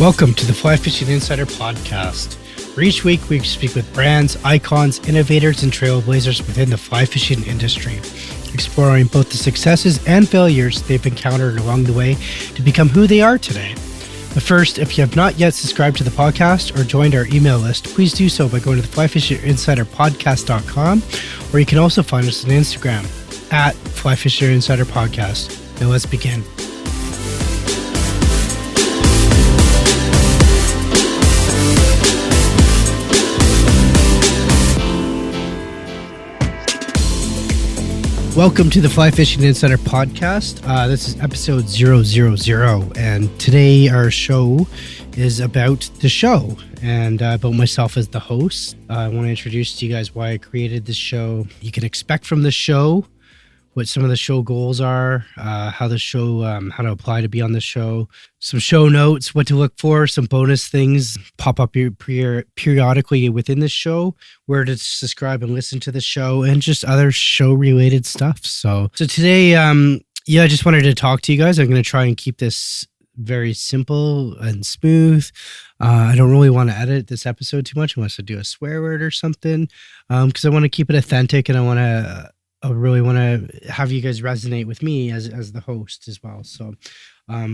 Welcome to the Fly Fishing Insider Podcast, where each week we speak with brands, icons, innovators, and trailblazers within the fly fishing industry, exploring both the successes and failures they've encountered along the way to become who they are today. But first, if you have not yet subscribed to the podcast or joined our email list, please do so by going to the flyfisherinsiderpodcast.com, or you can also find us on Instagram at Fly Fishing Insider Podcast. Now let's begin. Welcome to the Fly Fishing Insider Podcast. This is episode 000, and today our show is about the show and about myself as the host. I want to introduce to you guys why I created this show. You can expect from the show, what some of the show goals are, how the show, how to apply to be on the show, some show notes, what to look for, some bonus things pop up periodically within the show, where to subscribe and listen to the show, and just other show related stuff. So today, I just wanted to talk to you guys. I'm going to try and keep this very simple and smooth. I don't really want to edit this episode too much unless I do a swear word or something, because I want to keep it authentic, and I really want to have you guys resonate with me as the host as well. So,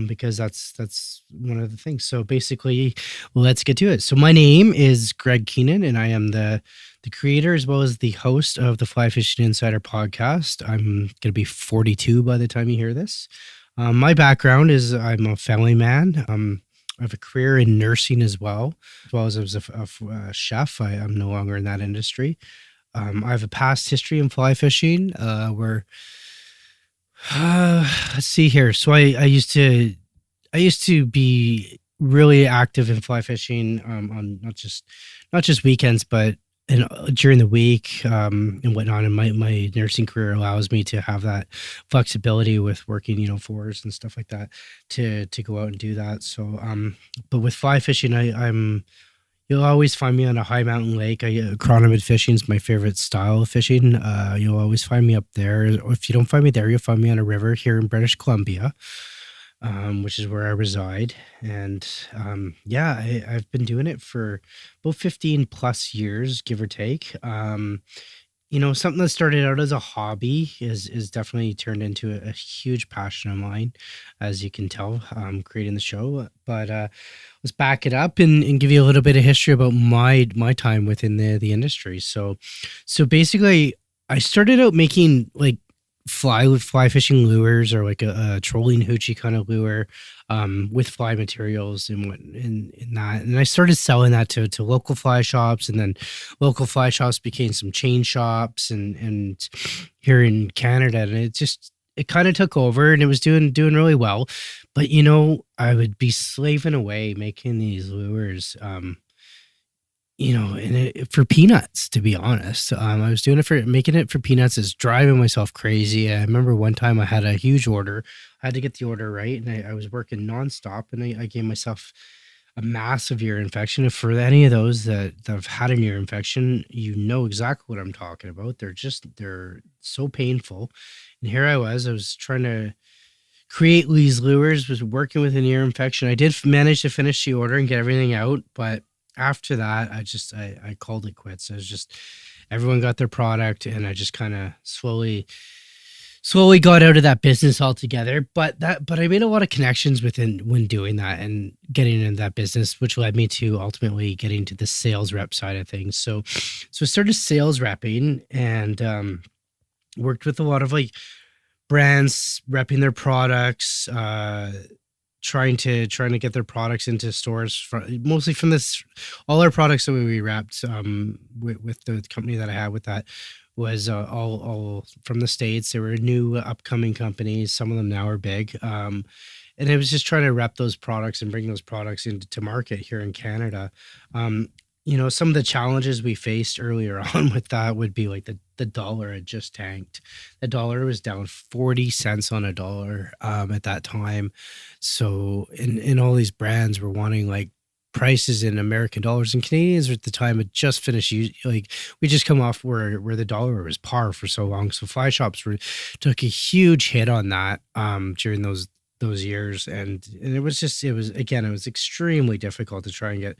because that's one of the things. So basically, let's get to it. So my name is Greg Keenan, and I am the creator as well as the host of the Fly Fishing Insider Podcast. I'm going to be 42 by the time you hear this. My background is I'm a family man. I have a career in nursing as well as I was a chef. I'm no longer in that industry. I have a past history in fly fishing, where, let's see here. So I used to be really active in fly fishing, on not just weekends, but during the week, and whatnot. And my nursing career allows me to have that flexibility with working, fours and stuff like that to go out and do that. So, but with fly fishing, you'll always find me on a high mountain lake. Chironomid fishing is my favorite style of fishing. You'll always find me up there. If you don't find me there, you'll find me on a river here in British Columbia, which is where I reside. And I've been doing it for about 15 plus years, give or take. Something that started out as a hobby is definitely turned into a huge passion of mine, as you can tell, creating the show. But let's back it up and give you a little bit of history about my time within the industry. So basically, I started out making like fly fishing lures, or like a trolling hoochie kind of lure, with fly materials and that. And I started selling that to local fly shops, and then local fly shops became some chain shops and here in Canada. And it kind of took over, and it was doing really well. But I would be slaving away making these lures, for peanuts, to be honest. I was making it for peanuts. Is driving myself crazy. I remember one time I had a huge order. I had to get the order right, and I was working nonstop, and I gave myself a massive ear infection. If for any of those that have had an ear infection, you know exactly what I'm talking about. They're so painful. And here I was trying to create these lures, was working with an ear infection. I did manage to finish the order and get everything out, but after that, I called it quits. Everyone got their product, and I just kind of slowly got out of that business altogether. But I made a lot of connections when doing that and getting into that business, which led me to ultimately getting to the sales rep side of things. So I started sales repping, and worked with a lot of like brands repping their products, trying to get their products into stores, mostly from all our products that we wrapped, with the company that I had with that was all from the States. They were new upcoming companies. Some of them now are big. And it was just trying to rep those products and bring those products into market here in Canada. Some of the challenges we faced earlier on with that would be like the dollar had just tanked. The dollar was down 40 cents on a dollar, at that time. So, in all these brands were wanting like prices in American dollars, and Canadians at the time had just finished, like we just come off where the dollar was par for so long. So fly shops took a huge hit on that, during those those years, and it was just, it was, again, it was extremely difficult to try and get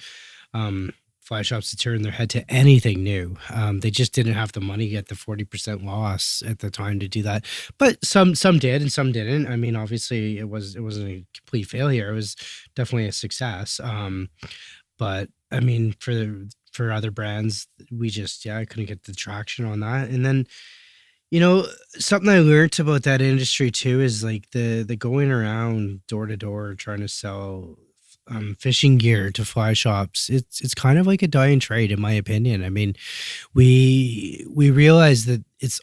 um fly shops to turn their head to anything new. They just didn't have the money at the 40% loss at the time to do that. But some did and some didn't. I mean, obviously it wasn't a complete failure. It was definitely a success. But I mean, for other brands, we just, yeah, I couldn't get the traction on that. And then, something I learned about that industry too is like the going around door to door trying to sell fishing gear to fly shops. It's kind of like a dying trade, in my opinion. I mean, we realize that it's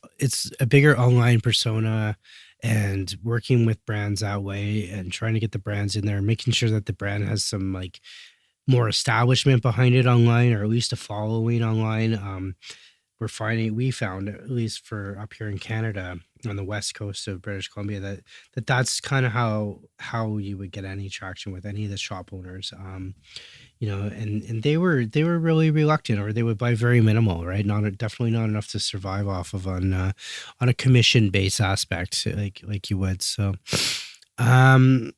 a bigger online persona, and working with brands that way and trying to get the brands in there, making sure that the brand has some like more establishment behind it online, or at least a following online. We found, at least for up here in Canada on the west coast of British Columbia, that's kind of how you would get any traction with any of the shop owners. And they were really reluctant, or they would buy very minimal, right? Definitely not enough to survive off of on a commission based aspect, like you would. So um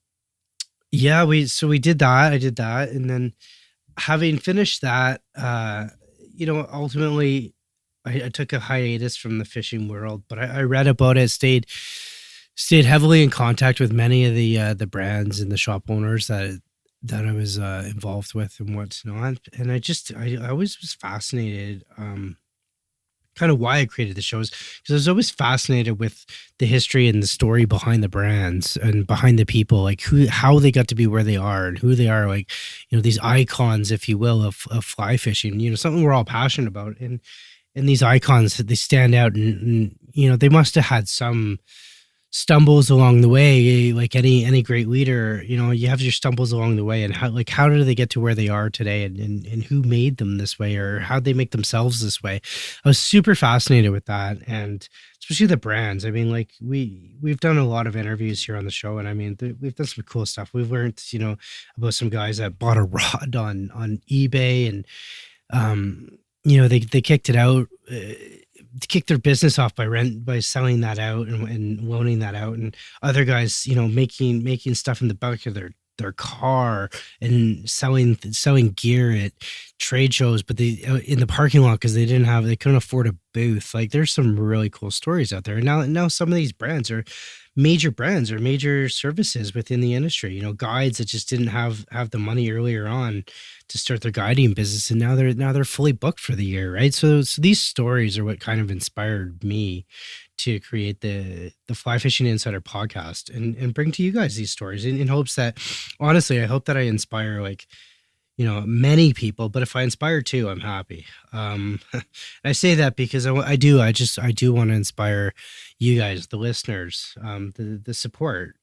yeah, we did that. I did that, and then having finished that, ultimately, I took a hiatus from the fishing world, but I read about it, stayed heavily in contact with many of the brands and the shop owners that I was involved with and whatnot, and I always was fascinated. Kind of why I created the shows, because I was always fascinated with the history and the story behind the brands and behind the people, like how they got to be where they are and who they are, like, these icons, if you will, of fly fishing, something we're all passionate about. And these icons, they stand out, and they must have had some stumbles along the way, like any great leader. You have your stumbles along the way, and how did they get to where they are today, and who made them this way, or how they make themselves this way. I was super fascinated with that, and especially the brands. I mean, like, we've done a lot of interviews here on the show, and I mean, we've done some cool stuff. We've learned, about some guys that bought a rod on eBay, and they kicked it out, kicked their business off by selling that out, and loaning that out, and other guys, making stuff in the back of their car, and selling gear at trade shows, but they in the parking lot, because they couldn't afford a booth. Like, there's some really cool stories out there. And now some of these brands are major brands or major services within the industry. Guides that just didn't have the money earlier on to start their guiding business, and now they're fully booked for the year, right? So these stories are what kind of inspired me to create the Fly Fishing Insider podcast, and bring to you guys these stories, in hopes that, honestly, I hope that I inspire, like, many people. But if I inspire two, I'm happy. I say that because I do want to inspire you guys, the listeners, the support,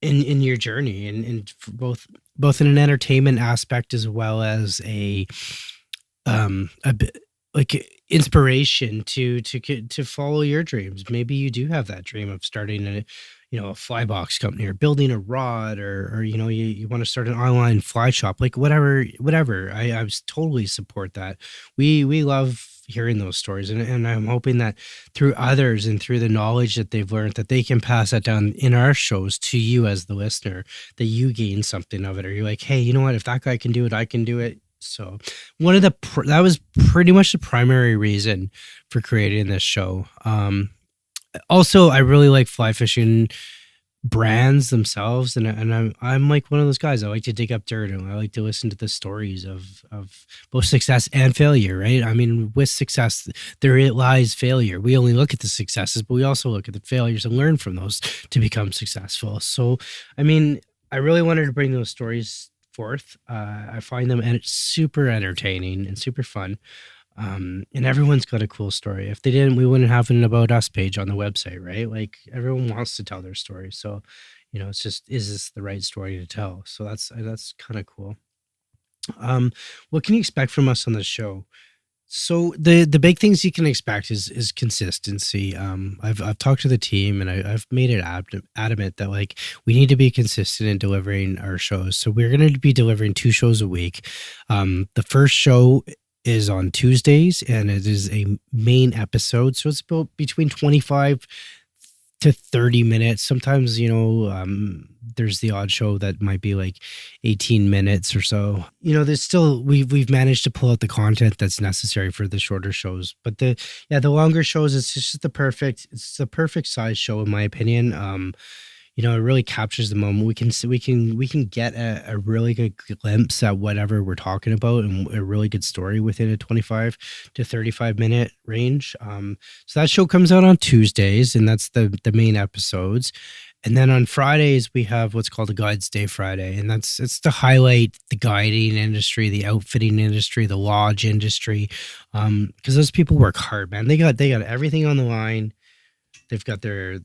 in your journey, and for both in an entertainment aspect, as well as a bit like inspiration to follow your dreams. Maybe you do have that dream of starting a fly box company, or building a rod, or you want to start an online fly shop, like whatever. I was totally support that. We love hearing those stories, and I'm hoping that through others, and through the knowledge that they've learned, that they can pass that down in our shows to you as the listener, that you gain something of it, or you're like, hey, you know what, if that guy can do it, I can do it. So that was pretty much the primary reason for creating this show. Also, I really like fly fishing brands themselves, and I'm like one of those guys. I like to dig up dirt, and I like to listen to the stories of both success and failure, right? I mean, with success, there it lies failure. We only look at the successes, but we also look at the failures and learn from those to become successful. So, I mean, I really wanted to bring those stories forth. I find them super entertaining and super fun. And everyone's got a cool story. If they didn't, we wouldn't have an About Us page on the website, right? Like, everyone wants to tell their story. So, it's just, is this the right story to tell? So that's kind of cool. What can you expect from us on the show? So the big things you can expect is consistency. I've talked to the team, and I've made it adamant that, like, we need to be consistent in delivering our shows. So we're going to be delivering 2 shows a week. The first show is on Tuesdays, and it is a main episode. So it's about between 25 to 30 minutes. Sometimes, there's the odd show that might be like 18 minutes or so. There's still, we've managed to pull out the content that's necessary for the shorter shows. But the longer shows, it's just the perfect size show in my opinion. It really captures the moment. We can get a really good glimpse at whatever we're talking about, and a really good story within a 25 to 35 minute range. So that show comes out on Tuesdays, and that's the main episodes. And then on Fridays we have what's called a Guides Day Friday, and it's to highlight the guiding industry, the outfitting industry, the lodge industry, because those people work hard, man. They got everything on the line. They've got their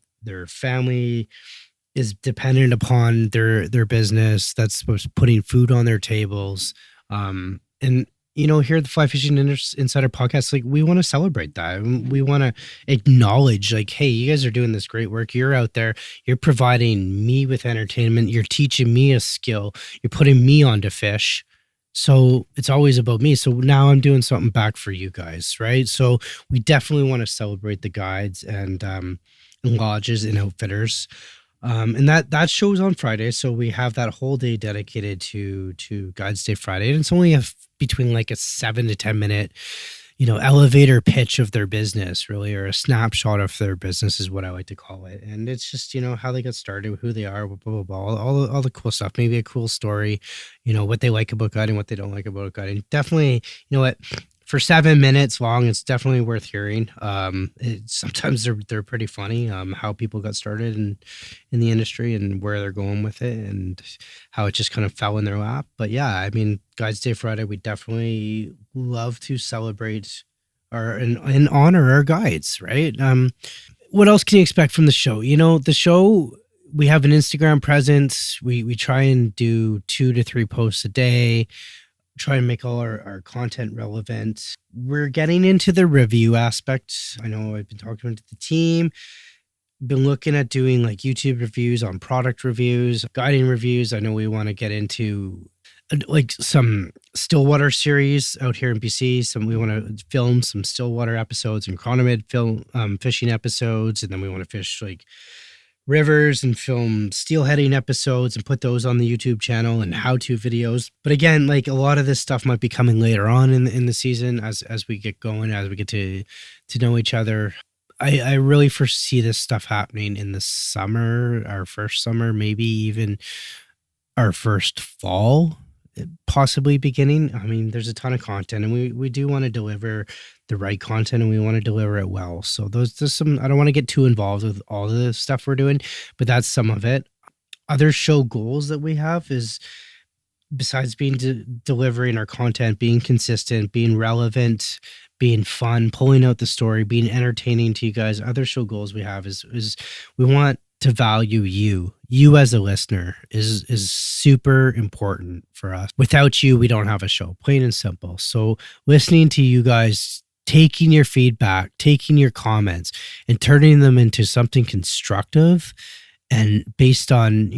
family is dependent upon their business that's putting food on their tables. And here at the Fly Fishing Insider podcast, like, we want to celebrate that. We want to acknowledge, like, hey, you guys are doing this great work. You're out there, you're providing me with entertainment, you're teaching me a skill, you're putting me on to fish. So it's always about me. So now I'm doing something back for you guys, right? So we definitely want to celebrate the guides and lodges and outfitters. And that shows on Friday. So we have that whole day dedicated to Guides Day Friday. And it's only between like a 7 to 10 minute, elevator pitch of their business, really, or a snapshot of their business is what I like to call it. And it's just, how they got started, who they are, blah, blah, blah, all the cool stuff, maybe a cool story, what they like about guiding, what they don't like about guiding. Definitely, what, for 7 minutes long, it's definitely worth hearing. Sometimes they're pretty funny. How people got started in the industry and where they're going with it, and how it just kind of fell in their lap. But yeah, I mean, Guides Day Friday, we definitely love to celebrate and honor our guides, right? What else can you expect from the show? The show, we have an Instagram presence. We try and do 2 to 3 posts a day. Try and make all our content relevant. We're getting into the review aspect. I know I've been talking to the team, been looking at doing like YouTube reviews on product reviews, guiding reviews. I know we want to get into like some Stillwater series out here in BC. We want to film some Stillwater episodes and Chronomid fishing episodes. And then we want to fish like rivers and film steelheading episodes and put those on the YouTube channel, and how-to videos. But again, like, a lot of this stuff might be coming later on in the season as we get going, as we get to know each other. I really foresee this stuff happening in the summer, our first summer, maybe even our first fall, possibly beginning. I mean, there's a ton of content, and we do want to deliver the right content, and we want to deliver it well. So there's some, I don't want to get too involved with all the stuff we're doing, but that's some of it. Other show goals that we have is, besides being delivering our content, being consistent, being relevant, being fun, pulling out the story, being entertaining to you guys. Other show goals we have is we want to value you as a listener is super important for us. Without you, we don't have a show, plain and simple. So listening to you guys, taking your feedback, taking your comments, and turning them into something constructive and based on,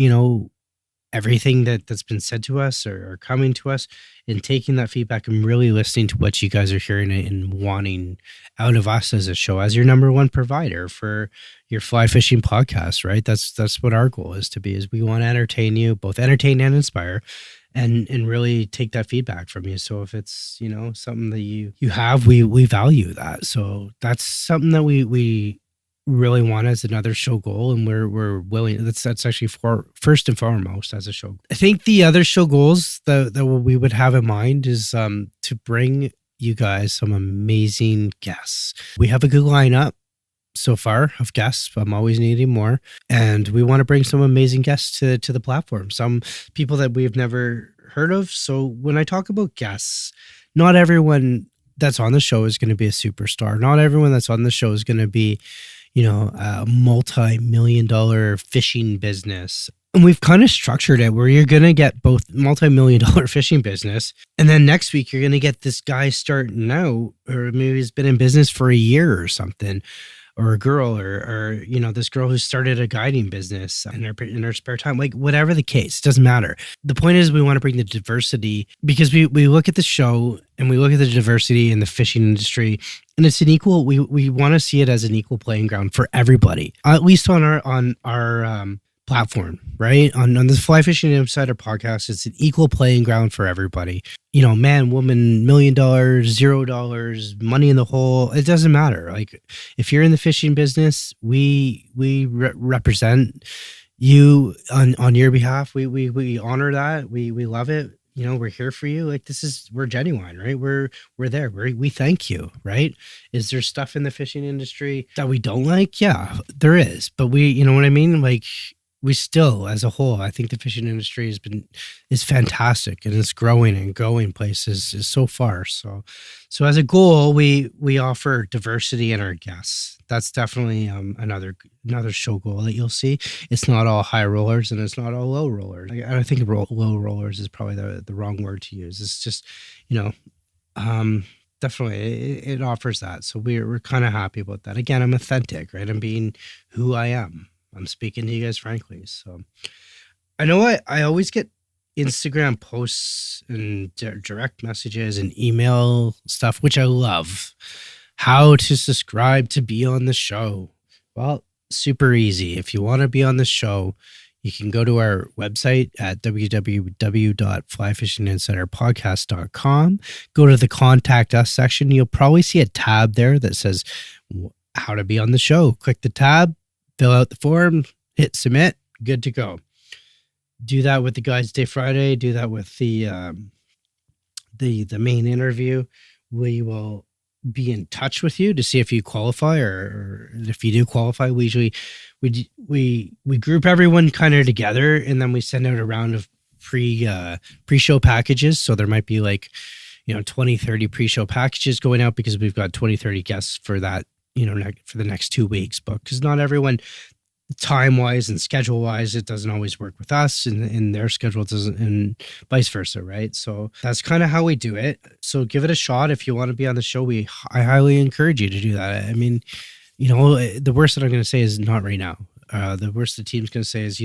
everything that's been said to us or coming to us, and taking that feedback and really listening to what you guys are hearing and wanting out of us as a show, as your number one provider for your fly fishing podcast, right? That's what our goal is to be, is we want to entertain you, both entertain and inspire, and really take that feedback from you. So if it's, something that you have, we value that. So that's something that we really want as another show goal, and we're willing. That's actually for first and foremost as a show. I think the other show goals that we would have in mind is to bring you guys some amazing guests. We have a good lineup so far of guests. I'm always needing more, and we want to bring some amazing guests to the platform. Some people that we've never heard of. So when I talk about guests, not everyone that's on the show is going to be a superstar. Not everyone that's on the show is going to be, a multi-million-dollar fishing business. And we've kind of structured it where you're going to get both multi-million-dollar fishing business, and then next week you're going to get this guy starting out, or maybe he's been in business for a year or something, or a girl, or this girl who started a guiding business in her spare time, like whatever the case, it doesn't matter. The point is we want to bring the diversity, because we look at the show and we look at the diversity in the fishing industry, and it's an equal, we want to see it as an equal playing ground for everybody, at least on our platform, right? On the Fly Fishing Insider podcast, it's an equal playing ground for everybody. Man, woman, $1 million, $0, money in the hole, it doesn't matter. Like, if you're in the fishing business, we represent you on your behalf. We honor that. We love it. We're here for you. Like, we're genuine, right? We're there. We thank you, right? Is there stuff in the fishing industry that we don't like? Yeah, there is. But you know what I mean? Like, we still, as a whole, I think the fishing industry is fantastic, and it's growing and going places so far. So as a goal, we offer diversity in our guests. That's definitely another show goal that you'll see. It's not all high rollers and it's not all low rollers. I think low rollers is probably the wrong word to use. It's just, definitely it offers that. So we're kind of happy about that. Again, I'm authentic, right? I'm being who I am. I'm speaking to you guys frankly. So I know I always get Instagram posts and direct messages and email stuff, which I love. How to subscribe to be on the show? Well, super easy. If you want to be on the show, you can go to our website at www.flyfishinginsiderpodcast.com. Go to the Contact Us section. You'll probably see a tab there that says how to be on the show. Click the tab, fill out the form, hit submit, good to go. Do that with the Guides Day Friday. Do that with the main interview. We will be in touch with you to see if you qualify, or if you do qualify. We usually we group everyone kind of together, and then we send out a round of pre-show packages. So there might be like 20, 30 pre-show packages going out, because we've got 20, 30 guests for that, for the next 2 weeks. But because not everyone, time-wise and schedule-wise, it doesn't always work with us, and their schedule doesn't, and vice versa, right? So that's kind of how we do it. So give it a shot. If you want to be on the show, I highly encourage you to do that. I mean, the worst that I'm going to say is not right now. The worst the team's going to say is,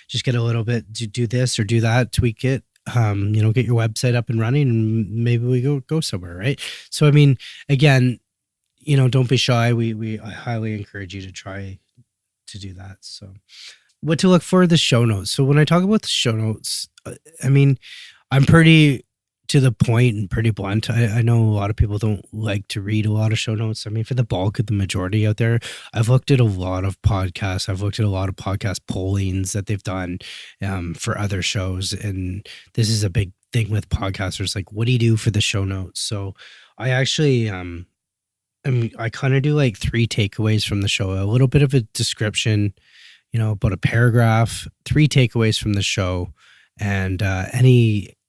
just get a little bit, do this or do that, tweak it, get your website up and running, and maybe we go somewhere, right? So, I mean, again, don't be shy. I highly encourage you to try to do that. So what to look for, the show notes. So when I talk about the show notes, I mean, I'm pretty to the point and pretty blunt. I know a lot of people don't like to read a lot of show notes. I mean, for the bulk of the majority out there, I've looked at a lot of podcasts. I've looked at a lot of podcast pollings that they've done for other shows. And this is a big thing with podcasters. Like, what do you do for the show notes? So I actually, I kind of do like 3 takeaways from the show, a little bit of a description, about a paragraph, 3 takeaways from the show, and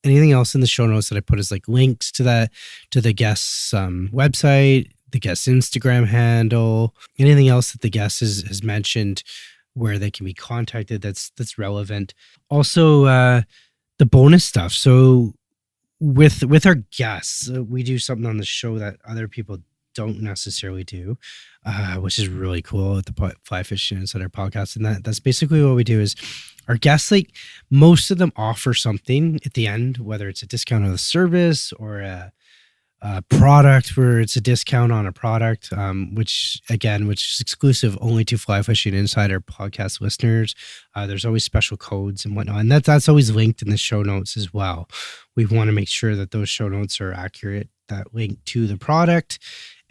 anything else in the show notes that I put is like links to the guest's website, the guest's Instagram handle, anything else that the guest has mentioned where they can be contacted that's relevant. Also, the bonus stuff. So with our guests, we do something on the show that other people don't necessarily do, which is really cool at the Fly Fishing Insider podcast. And that's basically what we do is our guests, like most of them offer something at the end, whether it's a discount on the service or a product where it's a discount on a product, which is exclusive only to Fly Fishing Insider podcast listeners. There's always special codes and whatnot. And that's always linked in the show notes as well. We want to make sure that those show notes are accurate, that link to the product,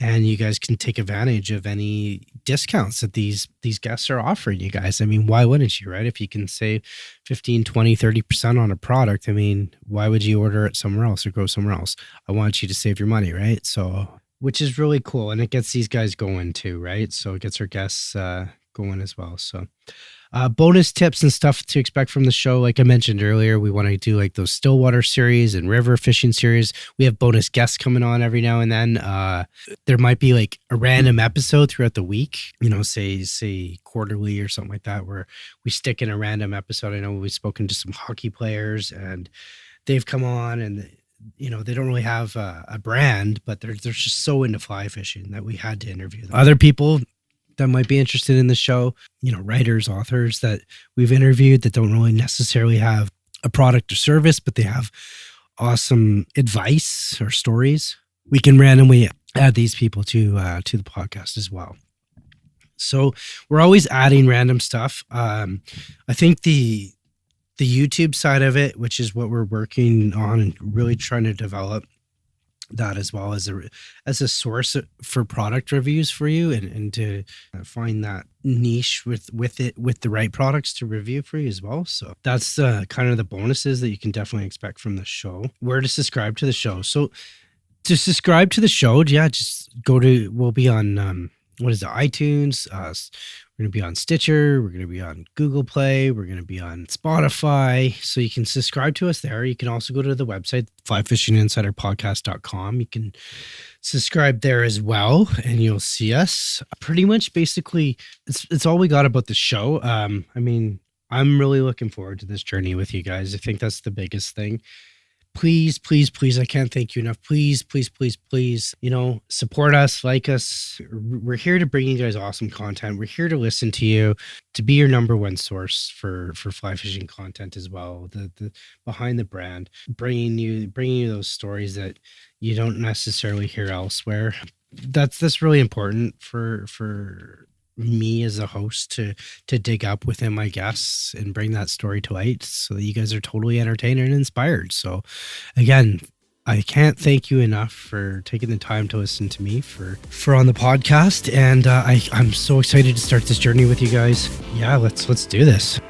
and you guys can take advantage of any discounts that these guests are offering you guys. I mean, why wouldn't you, right? If you can save 15, 20, 30% on a product, I mean, why would you order it somewhere else or go somewhere else? I want you to save your money, right? So, which is really cool. And it gets these guys going too, right? So it gets our guests going as well. So bonus tips and stuff to expect from the show. Like I mentioned earlier, we want to do like those Stillwater series and river fishing series. We have bonus guests coming on every now and then. There might be like a random episode throughout the week, say quarterly or something like that, where we stick in a random episode. I know we've spoken to some hockey players and they've come on, and they don't really have a brand, but they're just so into fly fishing that we had to interview them. Other people, that might be interested in the show, writers, authors that we've interviewed that don't really necessarily have a product or service, but they have awesome advice or stories. We can randomly add these people to the podcast as well. So we're always adding random stuff. I think the YouTube side of it, which is what we're working on and really trying to develop that as well as a source for product reviews for you, and to find that niche with the right products to review for you as well. So that's kind of the bonuses that you can definitely expect from the show. Where to subscribe to the show. So to subscribe to the show, just we'll be on iTunes. We're going to be on Stitcher. We're going to be on Google Play. We're going to be on Spotify. So you can subscribe to us there. You can also go to the website, flyfishinginsiderpodcast.com. You can subscribe there as well, and you'll see us. Pretty much, basically, it's all we got about the show. I'm really looking forward to this journey with you guys. I think that's the biggest thing. Please, please, please, I can't thank you enough. Please, please, please, please, support us, like us. We're here to bring you guys awesome content. We're here to listen to you, to be your number one source for fly fishing content as well. The behind the brand, bringing you those stories that you don't necessarily hear elsewhere. That's really important for me as a host to dig up within my guests and bring that story to light so that you guys are totally entertained and inspired. So again, I can't thank you enough for taking the time to listen to me for on the podcast. And I'm so excited to start this journey with you guys. Yeah, let's do this.